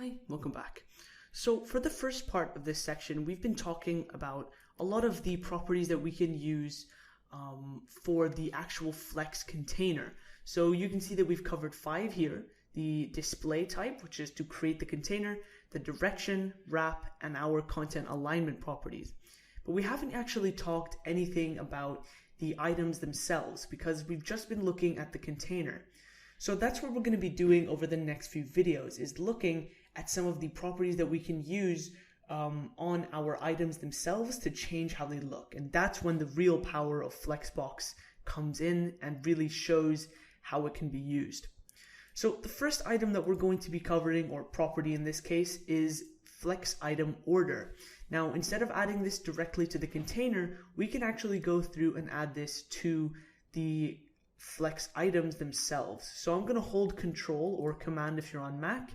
Hi, welcome back. So for the first part of this section, we've been talking about a lot of the properties that we can use for the actual Flex container. So you can see that we've covered 5 here: the display type, which is to create the container, the direction, wrap, and our content alignment properties. But we haven't actually talked anything about the items themselves because we've just been looking at the container. So that's what we're going to be doing over the next few videos, is looking at some of the properties that we can use on our items themselves to change how they look. And that's when the real power of Flexbox comes in and really shows how it can be used. So the first item that we're going to be covering, or property in this case, is Flex item order. Now, instead of adding this directly to the container, we can actually go through and add this to the Flex items themselves. So I'm going to hold Control or Command if you're on Mac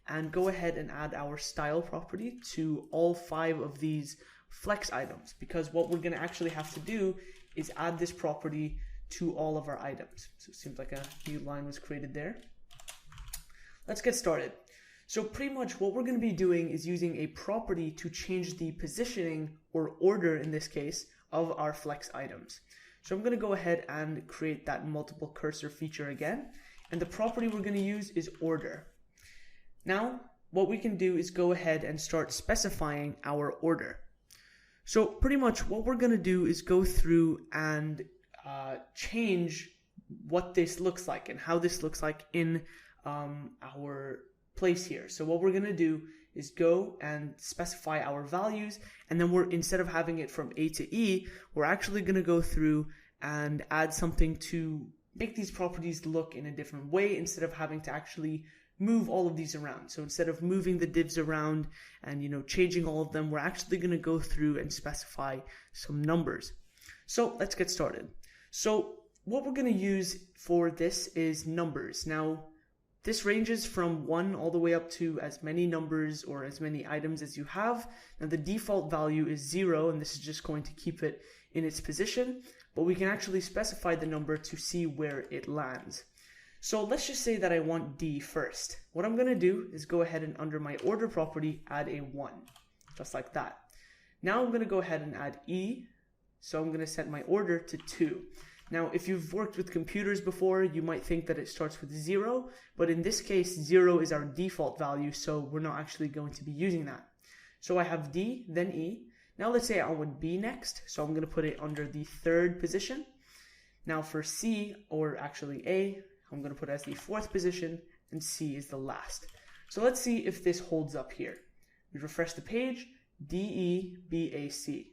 and go ahead and add our style property to all 5 of these Flex items, because what we're going to actually have to do is add this property to all of our items. So it seems like a new line was created there. Let's get started. So pretty much what we're going to be doing is using a property to change the positioning, or order in this case, of our Flex items. So I'm going to go ahead and create that multiple cursor feature again, and the property we're going to use is order. Now what we can do is go ahead and start specifying our order. So pretty much what we're going to do is go through and change what this looks like and how this looks like in our place here. So what we're going to do is go and specify our values, and then instead of having it from A to E, we're actually going to go through and add something to make these properties look in a different way instead of having to actually move all of these around. So instead of moving the divs around and changing all of them, we're actually going to go through and specify some numbers. So let's get started. So what we're going to use for this is numbers. Now this ranges from 1 all the way up to as many numbers or as many items as you have. Now the default value is 0, and this is just going to keep it in its position, but we can actually specify the number to see where it lands. So let's just say that I want D first. What I'm going to do is go ahead and under my order property add a 1, just like that. Now I'm going to go ahead and add E, so I'm going to set my order to 2. Now, if you've worked with computers before, you might think that it starts with 0, but in this case, 0 is our default value, so we're not actually going to be using that. So I have D, then E. Now let's say I want B next, so I'm going to put it under the 3rd position. Now for C, or actually A, I'm going to put it as the 4th position, and C is the last. So let's see if this holds up here. We refresh the page, D, E, B, A, C.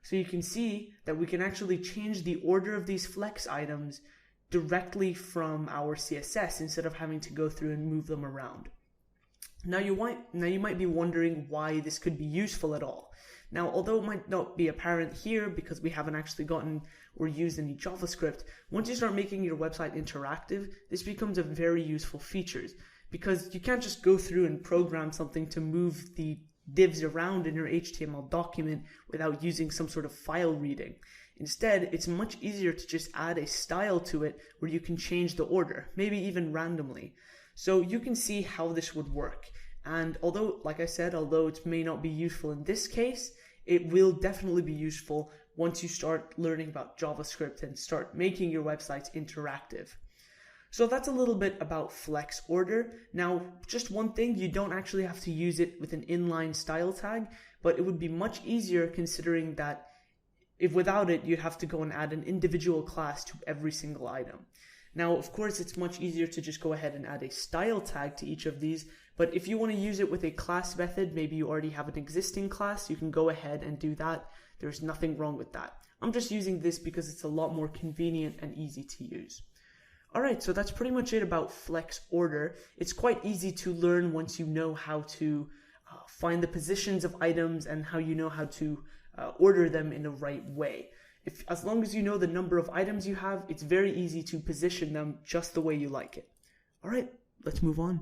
So you can see that we can actually change the order of these Flex items directly from our CSS instead of having to go through and move them around. Now you might be wondering why this could be useful at all. Now, although it might not be apparent here because we haven't actually gotten or used any JavaScript, once you start making your website interactive, this becomes a very useful feature, because you can't just go through and program something to move the divs around in your HTML document without using some sort of file reading. Instead, it's much easier to just add a style to it where you can change the order, maybe even randomly. So you can see how this would work. And although, like I said, although it may not be useful in this case, it will definitely be useful once you start learning about JavaScript and start making your websites interactive. So that's a little bit about Flex order. Now, just one thing, you don't actually have to use it with an inline style tag, but it would be much easier considering that if without it, you'd have to go and add an individual class to every single item. Now, of course, it's much easier to just go ahead and add a style tag to each of these, but if you want to use it with a class method, maybe you already have an existing class, you can go ahead and do that. There's nothing wrong with that. I'm just using this because it's a lot more convenient and easy to use. Alright, so that's pretty much it about Flex order. It's quite easy to learn once you know how to find the positions of items and how you know how to order them in the right way. As long as you know the number of items you have, it's very easy to position them just the way you like it. Alright, let's move on.